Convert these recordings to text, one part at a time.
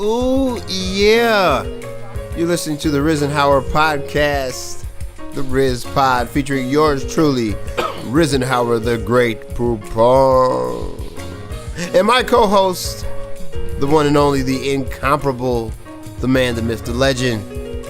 Ooh, yeah. You're listening to the Risenhauer podcast, the Riz Pod, featuring yours truly, Risenhauer, the Great Poupon. And my co-host, the one and only, the incomparable, the man, the myth, the legend,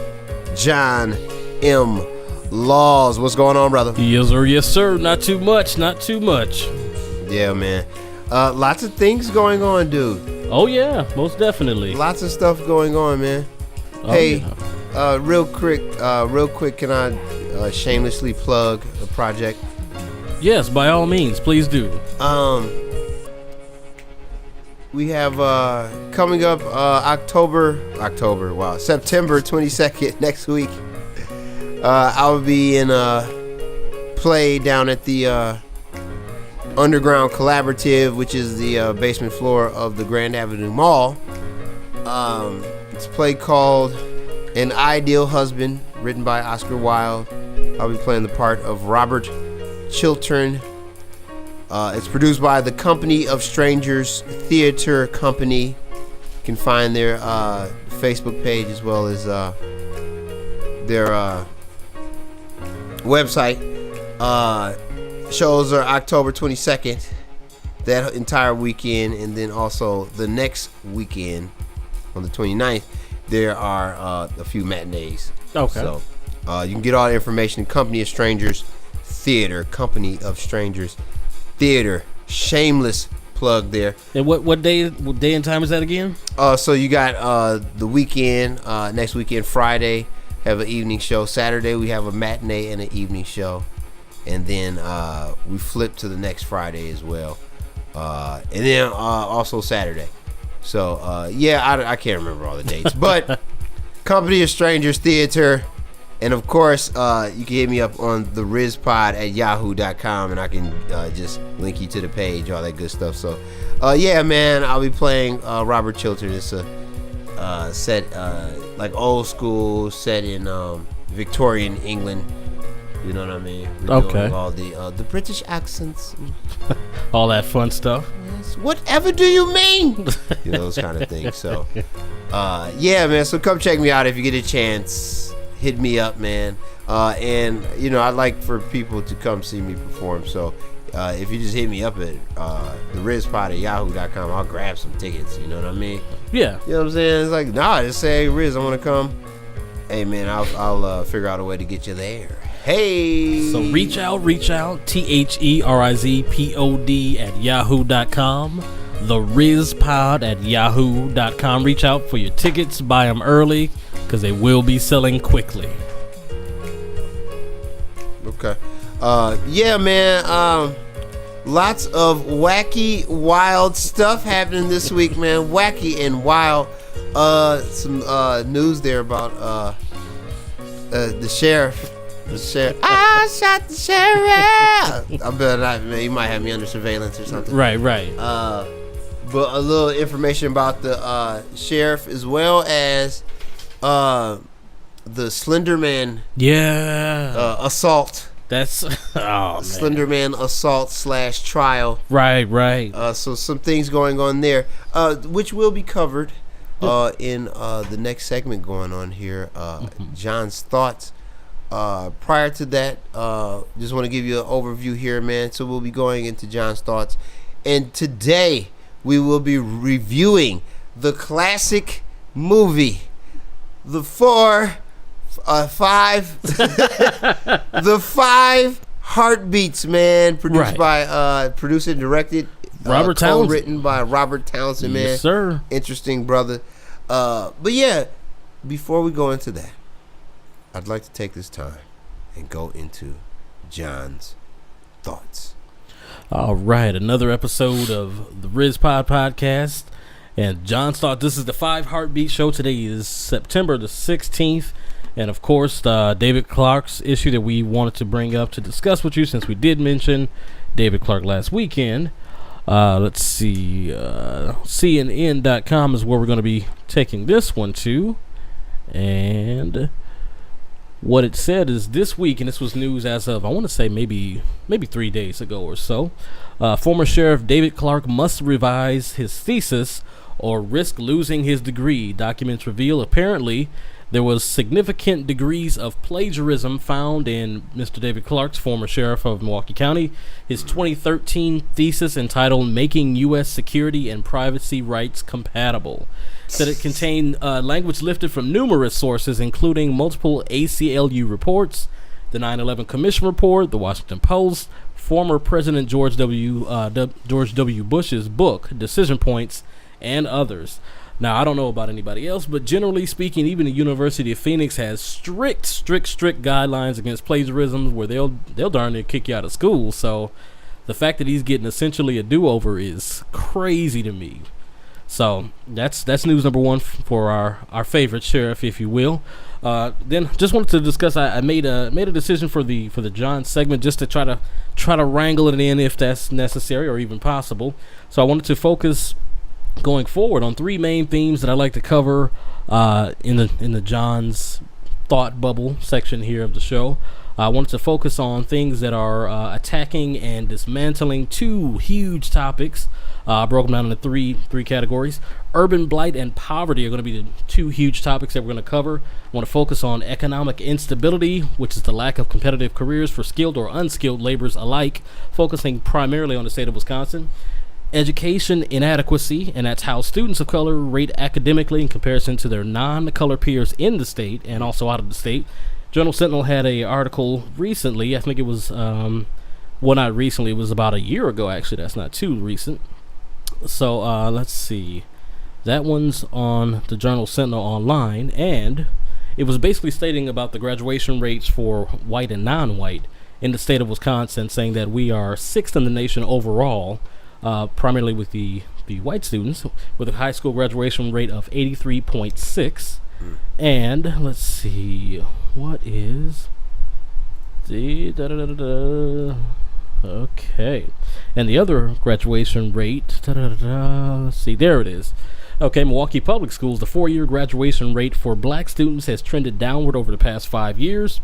John M. Laws. What's going on, brother? Yes, sir. Not too much. Yeah, man. Lots of things going on, dude. Oh, yeah. Most definitely. Lots of stuff going on, man. Hey, yeah. real quick, can I shamelessly plug a project? Yes, by all means. Please do. We have coming up September 22nd, next week. I'll be in a play down at the Underground Collaborative, which is the basement floor of the Grand Avenue Mall. It's a play called An Ideal Husband, written by Oscar Wilde. I'll be playing the part of Robert Chiltern. It's produced by the Company of Strangers Theater Company. You can find their Facebook page as well as their website. Shows are October 22nd, that entire weekend, and then also the next weekend on the 29th, there are a few matinees. Okay. So you can get all the information. Company of Strangers Theater. Shameless plug there. And what day and time is that again? So you got the weekend, next weekend, Friday, have an evening show. Saturday we have a matinee and an evening show. And then we flip to the next Friday as well. And then also Saturday. So, I can't remember all the dates. But Company of Strangers Theater. And, of course, you can hit me up on the RizPod at yahoo.com. And I can just link you to the page, all that good stuff. So, man, I'll be playing Robert Chiltern. It's a set, like old school, set in Victorian England. You know what I mean? We're doing all the British accents. All that fun stuff. Yes. Whatever do you mean? You know, those kind of things. So, man. So come check me out if you get a chance. Hit me up, man. And, I'd like for people to come see me perform. So, if you just hit me up at the RizPod at yahoo.com, I'll grab some tickets. You know what I mean? Yeah. You know what I'm saying? It's like, just say, Riz, I want to come. Hey, man, I'll figure out a way to get you there. Hey! So reach out, TheRizPod at yahoo.com, the RizPod at yahoo.com. Reach out for your tickets, buy them early, because they will be selling quickly. Okay. Man, lots of wacky, wild stuff happening this week, man. Wacky and wild. Some news there about the sheriff. I shot the sheriff. I better not, man. You might have me under surveillance or something. Right. But a little information about the sheriff as well as the Slenderman. Yeah. Assault. That's Slenderman assault / trial. Right. So some things going on there, which will be covered in the next segment going on here. John's thoughts. Prior to that, just want to give you an overview here, man. So we'll be going into John's thoughts, and today we will be reviewing the classic movie, the five heartbeats, man. Produced by produced and directed Robert Townsend, written by Robert Townsend, man. Yes, sir. Interesting brother. But yeah, before we go into that, I'd like to take this time and go into John's thoughts. All right, another episode of the RizPod podcast. And John's thought, this is the 5 Heartbeat Show. Today is September the 16th. And, of course, David Clark's issue that we wanted to bring up to discuss with you, since we did mention David Clark last weekend. Let's see. CNN.com is where we're going to be taking this one to. And what it said is this week, and this was news as of, I want to say maybe 3 days ago or so, former Sheriff David Clark must revise his thesis or risk losing his degree. Documents reveal apparently there was significant degrees of plagiarism found in Mr. David Clark's, former sheriff of Milwaukee County. His 2013 thesis entitled Making U.S. Security and Privacy Rights Compatible said it contained language lifted from numerous sources, including multiple ACLU reports, the 9/11 Commission report, the Washington Post, former President George W. Bush's book, Decision Points, and others. Now, I don't know about anybody else, but generally speaking, even the University of Phoenix has strict guidelines against plagiarism, where they'll darn near kick you out of school. So the fact that he's getting essentially a do-over is crazy to me. So that's news number one for our favorite sheriff, if you will. Then just wanted to discuss. I made a decision for the John segment just to try to wrangle it in if that's necessary or even possible. So I wanted to focus going forward on three main themes that I like to cover in the John's thought bubble section here of the show. I wanted to focus on things that are attacking and dismantling two huge topics. I broke them down into three categories. Urban blight and poverty are going to be the two huge topics that we're going to cover. I want to focus on economic instability, which is the lack of competitive careers for skilled or unskilled laborers alike, focusing primarily on the state of Wisconsin. Education inadequacy, and that's how students of color rate academically in comparison to their non-color peers in the state and also out of the state. Journal Sentinel had an article recently. I think it was, well, not recently. It was about a year ago, actually. That's not too recent. So let's see. That one's on the Journal Sentinel online, and it was basically stating about the graduation rates for white and non-white in the state of Wisconsin, saying that we are sixth in the nation overall, primarily with the white students, with a high school graduation rate of 83.6. And let's see, what is the okay, and the other graduation rate, let's see, there it is. Okay, Milwaukee Public Schools, the 4-year graduation rate for black students has trended downward over the past 5 years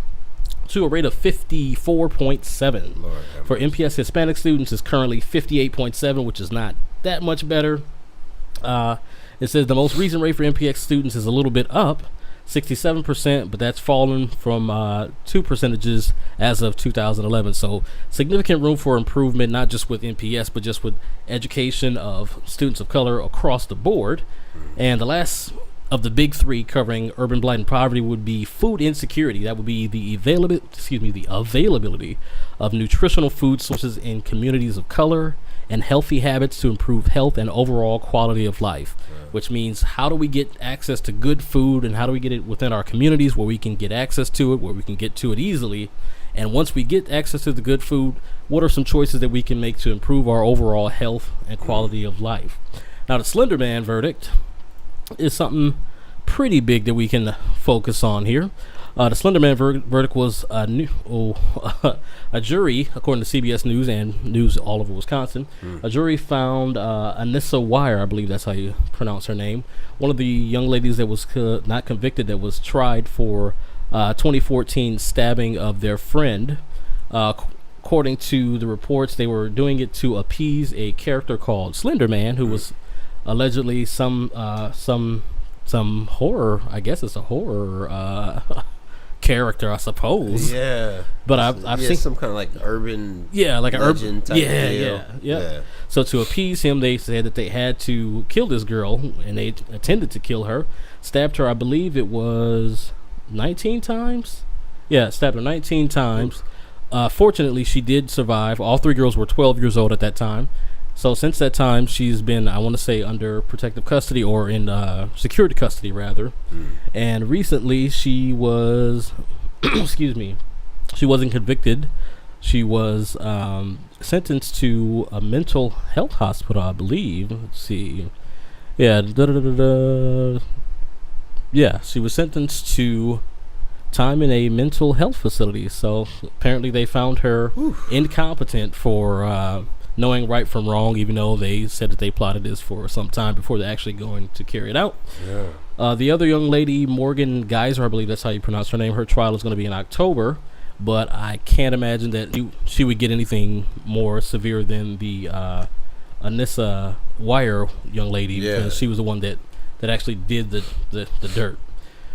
to a rate of 54.7. For MPS Hispanic students, is currently 58.7, which is not that much better. It says the most recent rate for MPX students is a little bit up, 67%, but that's fallen from 2 percentages as of 2011. So significant room for improvement, not just with MPS, but just with education of students of color across the board. And the last of the big three covering urban blight and poverty would be food insecurity. That would be the availability of nutritional food sources in communities of color and healthy habits to improve health and overall quality of life, which means how do we get access to good food and how do we get it within our communities where we can get access to it, where we can get to it easily. And once we get access to the good food, what are some choices that we can make to improve our overall health and quality of life? Now, the Slender Man verdict is something pretty big that we can focus on here. The Slender Man verdict was a jury, according to CBS News and News all over Wisconsin. A jury found Anissa Wire, I believe that's how you pronounce her name, one of the young ladies that was not convicted, that was tried for 2014 stabbing of their friend. According to the reports, they were doing it to appease a character called Slender Man, who was allegedly some horror. I guess it's a horror character, I suppose. Yeah, but I've seen some kind of like urban, like an urban type deal. Yeah. So to appease him, they said that they had to kill this girl, and they intended to kill her. Stabbed her, I believe it was 19 times. Yeah, stabbed her 19 times. Fortunately, she did survive. All three girls were 12 years old at that time. So since that time, she's been, I want to say, under protective custody, or in security custody, rather. And recently, she was, she wasn't convicted. She was sentenced to a mental health hospital, I believe. Let's see. Yeah, yeah, she was sentenced to time in a mental health facility. So apparently, they found her incompetent for knowing right from wrong, even though they said that they plotted this for some time before they're actually going to carry it out. The other young lady, Morgan Geyser, I believe that's how you pronounce her name, her trial is going to be in October, but I can't imagine that she would get anything more severe than the Anissa Wire young lady, Yeah. because she was the one that actually did the dirt.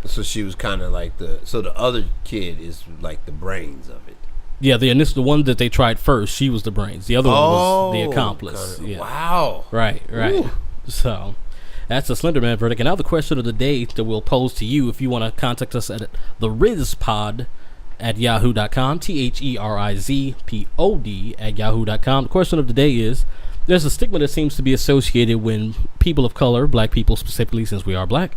So she was kind of like so the other kid is like the brains of it. Yeah, the one that they tried first, she was the brains. The other one was the accomplice. Kinda, Yeah. Wow. Right. Ooh. So that's a Slenderman verdict. And now the question of the day that we'll pose to you if you want to contact us at therizpod@yahoo.com, TheRizPod@yahoo.com. The question of the day is, there's a stigma that seems to be associated when people of color, black people specifically since we are black,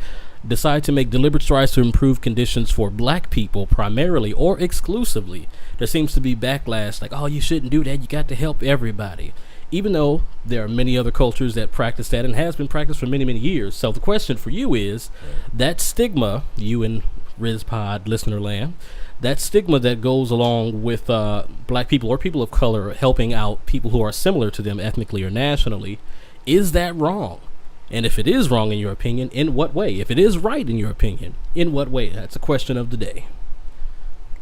decide to make deliberate strides to improve conditions for black people primarily or exclusively. There seems to be backlash like, oh, you shouldn't do that, you got to help everybody, even though there are many other cultures that practice that and has been practiced for many years. So the question for you is, that stigma, you and RizPod listener land, that stigma that goes along with black people or people of color helping out people who are similar to them ethnically or nationally, is that wrong? And if it is wrong in your opinion, in what way? If it is right in your opinion, in what way? That's a question of the day.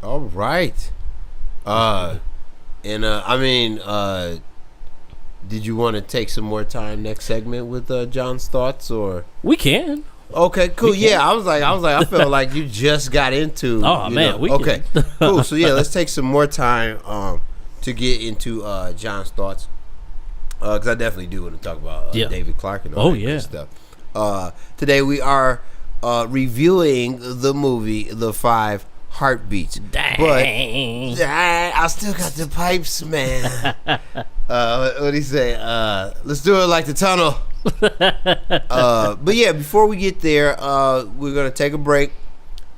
All right. I mean, did you want to take some more time next segment with John's thoughts, or We can. Okay, cool. Yeah, I was like, I felt like you just got into. Oh, man, we okay, can. cool. So yeah, let's take some more time to get into John's thoughts, because I definitely do want to talk about David Clark and all that good stuff. Today we are reviewing the movie The Five Heartbeats. Dang. But I still got the pipes, man. What do you say? Let's do it like the tunnel. But yeah, before we get there, we're gonna take a break.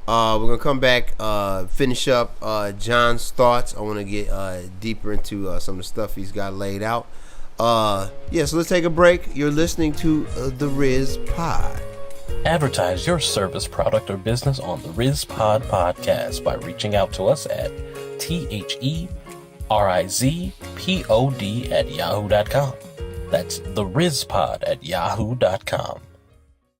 We're gonna come back, finish up John's thoughts. I want to get deeper into some of the stuff he's got laid out. So let's take a break. You're listening to the Riz Pod. Advertise your service, product, or business on the RizPod podcast by reaching out to us at TheRizPod@yahoo.com. That's the RizPod@yahoo.com.